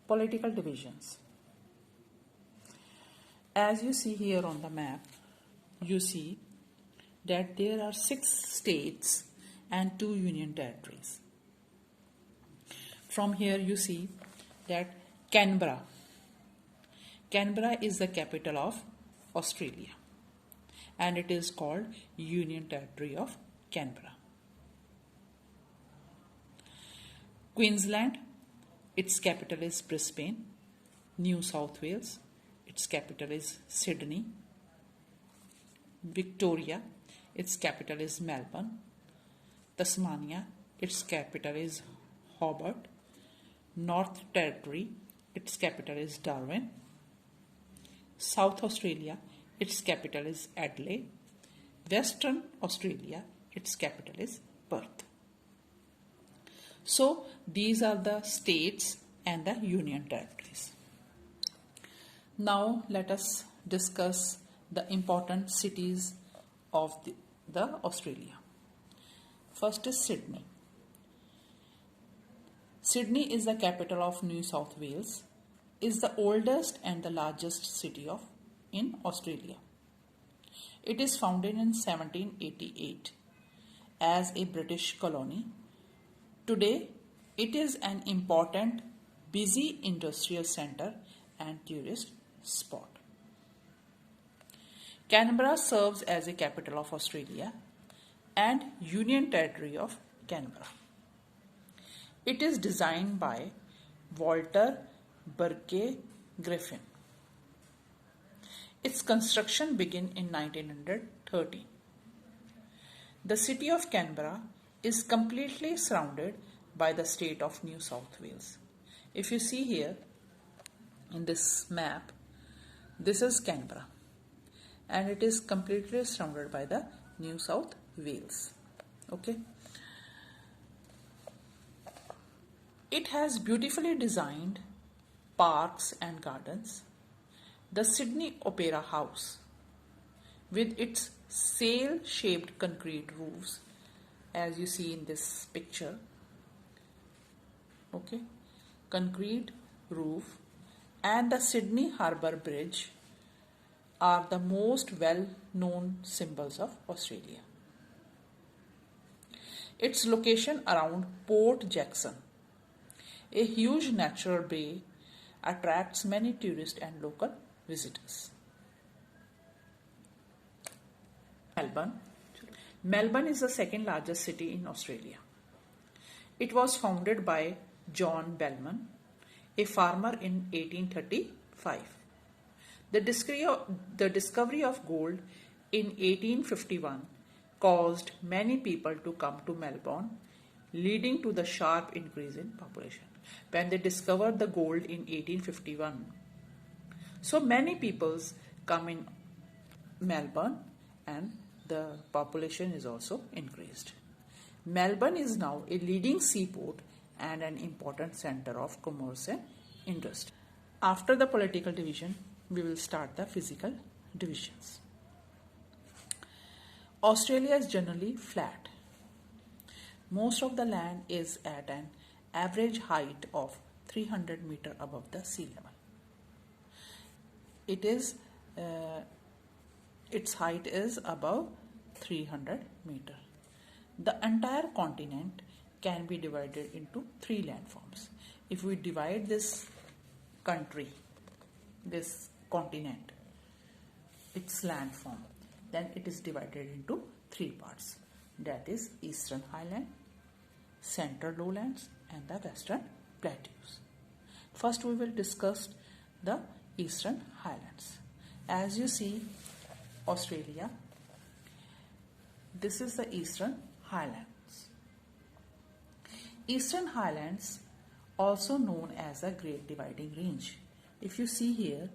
Political divisions. As you see here on the map, you see that there are 6 states and 2 union territories. From here you see that Canberra is the capital of Australia, and it is called Union Territory of Canberra. Queensland, its capital is Brisbane. New South Wales, its capital is Sydney. Victoria, its capital is Melbourne. Tasmania, its capital is Hobart. North Territory, its capital is Darwin. South Australia, its capital is Adelaide. Western Australia, its capital is Perth. So these are the states and the union territories. Now let us discuss the important cities of the Australia. First is Sydney. Sydney is the capital of New South Wales, is the oldest and the largest city in Australia. It is founded in 1788 as a British colony. Today, it is an important, busy industrial centre and tourist spot. Canberra serves as a capital of Australia and Union Territory of Canberra. It is designed by Walter Burke Griffin. Its construction began in 1913. The city of Canberra is completely surrounded by the state of New South Wales. If you see here in this map, this is Canberra, and it is completely surrounded by the New South Wales. Okay. It has beautifully designed parks and gardens. The Sydney Opera House, with its sail-shaped concrete roofs, as you see in this picture, okay, concrete roof, and the Sydney Harbour Bridge are the most well-known symbols of Australia. Its location around Port Jackson, a huge natural bay, attracts many tourists and local visitors. Melbourne is the second largest city in Australia. It was founded by John Bellman, a farmer, in 1835. The discovery of gold in 1851 caused many people to come to Melbourne, leading to the sharp increase in population. When they discovered the gold in 1851, so many peoples come in Melbourne and the population is also increased. Melbourne is now a leading seaport and an important center of commerce and industry. After the political division, we will start the physical divisions. Australia is generally flat. Most of the land is at an average height of 300 meters above the sea level. Its height is above 300 meters. The entire continent can be divided into 3 landforms. If we divide this country, this continent, its landform, then it is divided into 3 parts. That is Eastern Highlands, Central Lowlands, and the Western Plateaus. First we will discuss the Eastern Highlands. As you see, Australia, this is the Eastern Highlands. Eastern Highlands, also known as the Great Dividing Range. If you see here,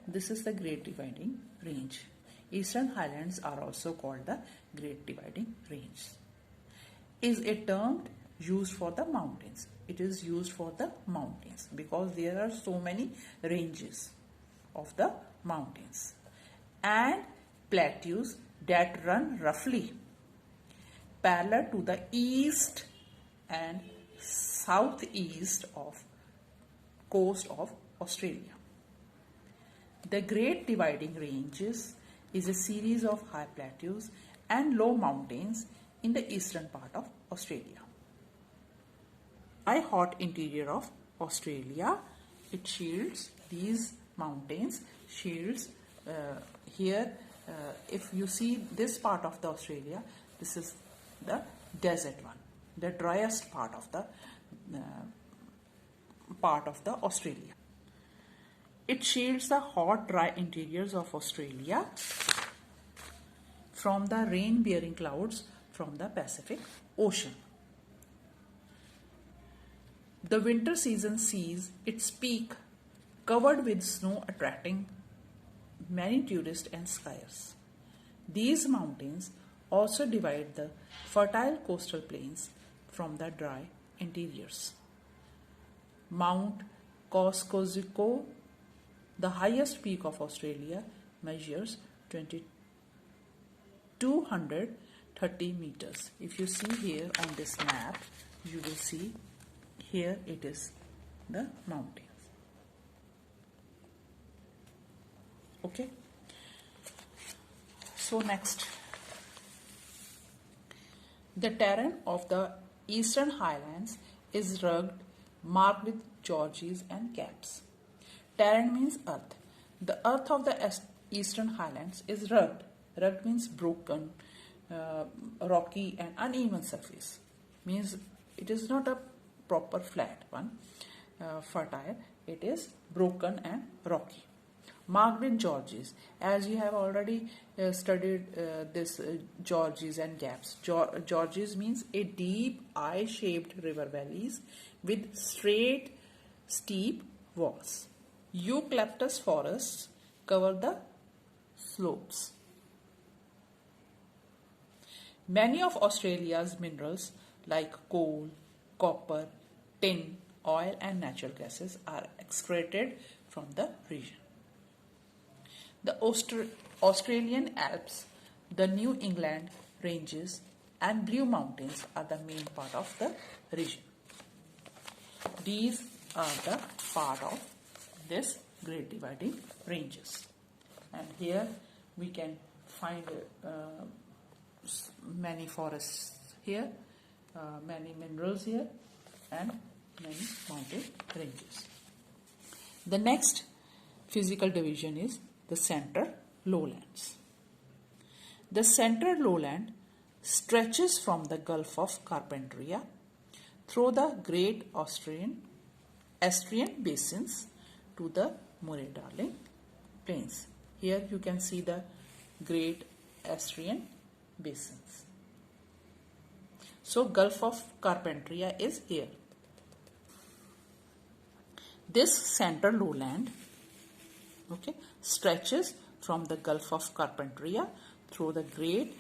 this is the Great Dividing Range. Eastern Highlands are also called the Great Dividing Range. Is a term used for the mountains. It is used for the mountains because there are so many ranges of the mountains and plateaus that run roughly parallel to the east and southeast of coast of Australia. The Great Dividing Ranges is a series of high plateaus and low mountains in the eastern part of Australia. Hot interior of Australia, it shields these mountains, shields here. If you see this part of the Australia, this is the desert one, the driest part of the Australia. It shields the hot, dry interiors of Australia from the rain-bearing clouds from the Pacific Ocean. The winter season sees its peak covered with snow, attracting many tourists and skiers. These mountains also divide the fertile coastal plains from the dry interiors. Mount Kosciuszko, the highest peak of Australia, measures 230 meters. If you see here on this map, you will see here it is the mountains. Okay. So next, the terrain of the eastern highlands is rugged, marked with gorges and gaps. Terrain means earth. The earth of the eastern highlands is rugged. Rugged means broken, rocky and uneven surface. Means it is not a proper flat one, fertile. It is broken and rocky. Marked with gorges. As you have already studied this gorges and gaps. Gorges means a deep eye-shaped river valleys with straight, steep walls. Eucalyptus forests cover the slopes. Many of Australia's minerals like coal, copper, tin, oil and natural gases are excreted from the region. The Australian Alps, the New England ranges and Blue Mountains are the main part of the region. These are the part of this Great Dividing Ranges. And here we can find many forests here, many minerals here and many mountain ranges. The next physical division is the Central Lowlands. The Central Lowland stretches from the Gulf of Carpentaria through the Great Austrian Basins to the Murray-Darling Plains. Here you can see the Great Austrian Basins. So Gulf of Carpentaria is here. This Central Lowland, okay, stretches from the Gulf of Carpentaria through the Great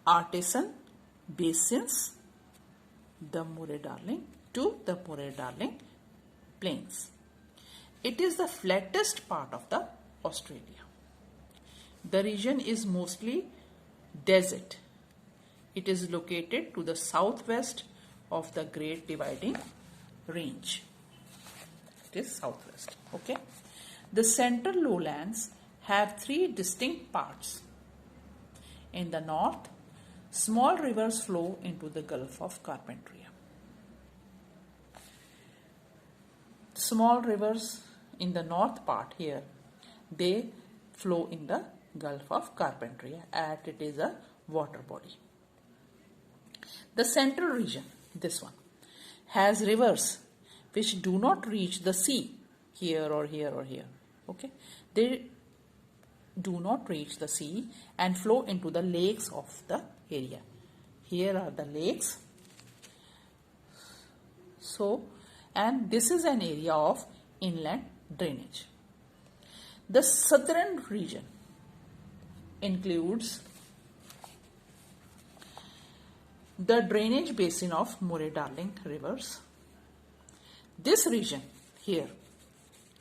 Artisan Basins, the Murray-Darling to the Murray-Darling Plains. It is the flattest part of the Australia. The region is mostly desert. It is located to the southwest of the Great Dividing Range. It is southwest. Okay. The Central Lowlands have three distinct parts. In the north, small rivers flow into the Gulf of Carpentaria. Small rivers in the north part here, they flow in the Gulf of Carpentaria as it is a water body. The central region, this one, has rivers which do not reach the sea here or here or here. Okay, they do not reach the sea and flow into the lakes of the area. Here are the lakes. So, and this is an area of inland drainage. The southern region includes the drainage basin of Murray-Darling rivers. This region here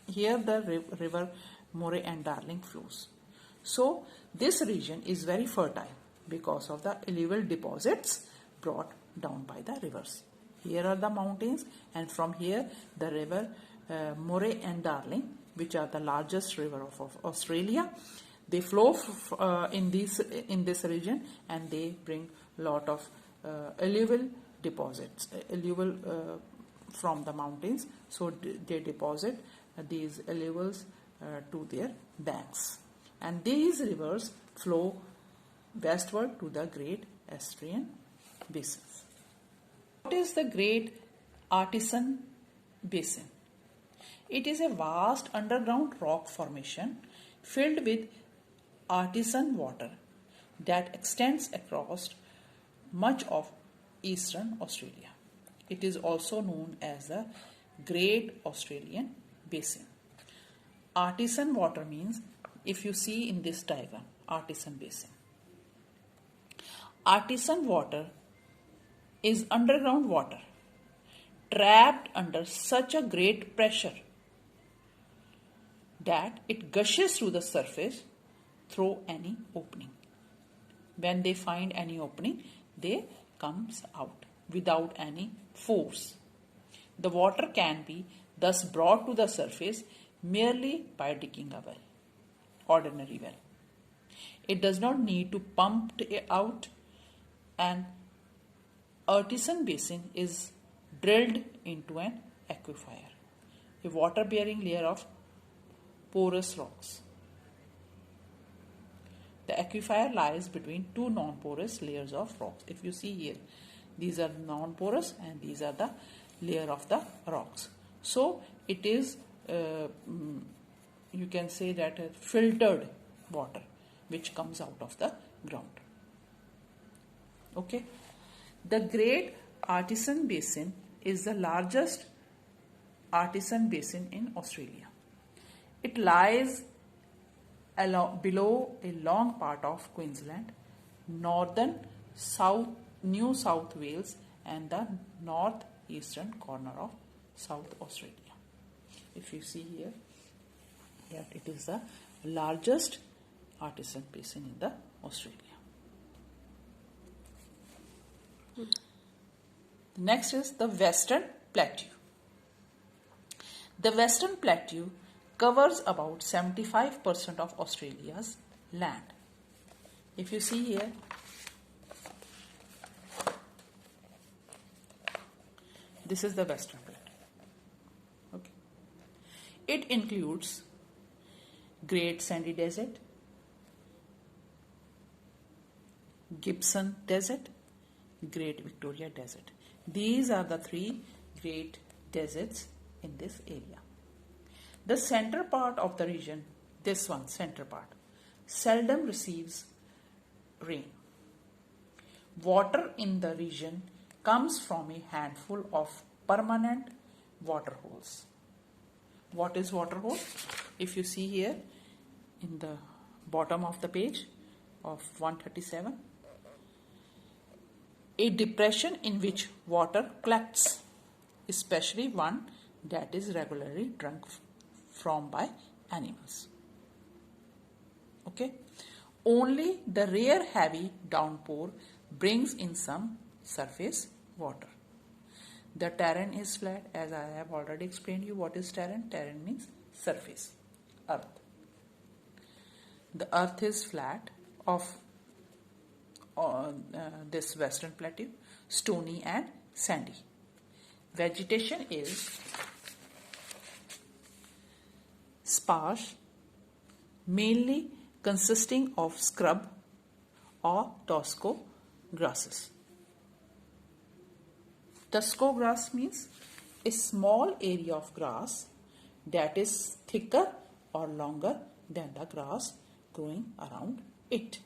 the river Murray and Darling flows. So this region is very fertile because of the alluvial deposits brought down by the rivers. Here are the mountains, and from here the river Murray and Darling, which are the largest river of Australia. They flow in this region, and they bring lot of alluvial deposits, alluvial from the mountains. So they deposit these alluvials to their banks, and these rivers flow westward to the Great Estuarian Basins. What is the Great Artisan Basin? It is a vast underground rock formation filled with artisan water that extends across much of eastern Australia. It is also known as the Great Australian Basin. Artisan water means, if you see in this diagram, Artisan Basin. Artisan water is underground water trapped under such a great pressure that it gushes through the surface through any opening. When they find any opening, they comes out without any force. The water can be thus brought to the surface merely by digging a well, ordinary well. It does not need to pump it out. An artisan basin is drilled into an aquifer, a water-bearing layer of porous rocks. The aquifer lies between two non-porous layers of rocks. If you see here, these are non-porous and these are the layer of the rocks. So it is, you can say that filtered water which comes out of the ground. Okay. The Great Artisan Basin is the largest artisan basin in Australia. It lies below a long part of Queensland, northern New South Wales, and the northeastern corner of South Australia. If you see here, that it is the largest artisan basin in the Australia. Next is the Western Plateau. The Western Plateau covers about 75% of Australia's land. If you see here, this is the Western Plateau. Okay. It includes Great Sandy Desert, Gibson Desert, Great Victoria Desert. These are the three great deserts in this area. The center part of the region, this one, center part, seldom receives rain. Water in the region comes from a handful of permanent water holes. What is water hole? If you see here in the bottom of the page of 137, a depression in which water collects, especially one that is regularly drunk from by animals. Okay. Only the rare heavy downpour brings in some surface water. The terrain is flat, as I have already explained you what is terrain. Terrain means surface, earth. The earth is flat of this Western Plateau, stony and sandy. Vegetation is sparse, mainly consisting of scrub or tosco grasses. Tosco grass means a small area of grass that is thicker or longer than the grass growing around it.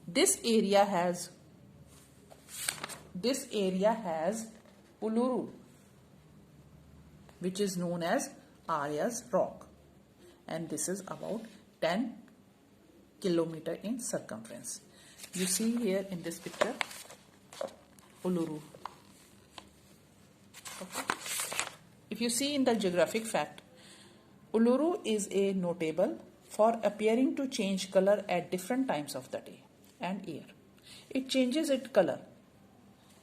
This area has Uluru, which is known as Arya's Rock, and this is about 10 kilometers in circumference. You see here in this picture Uluru. Okay. If you see in the geographic fact, Uluru is a notable for appearing to change color at different times of the day and year. It changes its color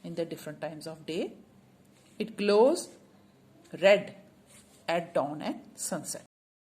in the different times of day. It glows red at dawn and sunset.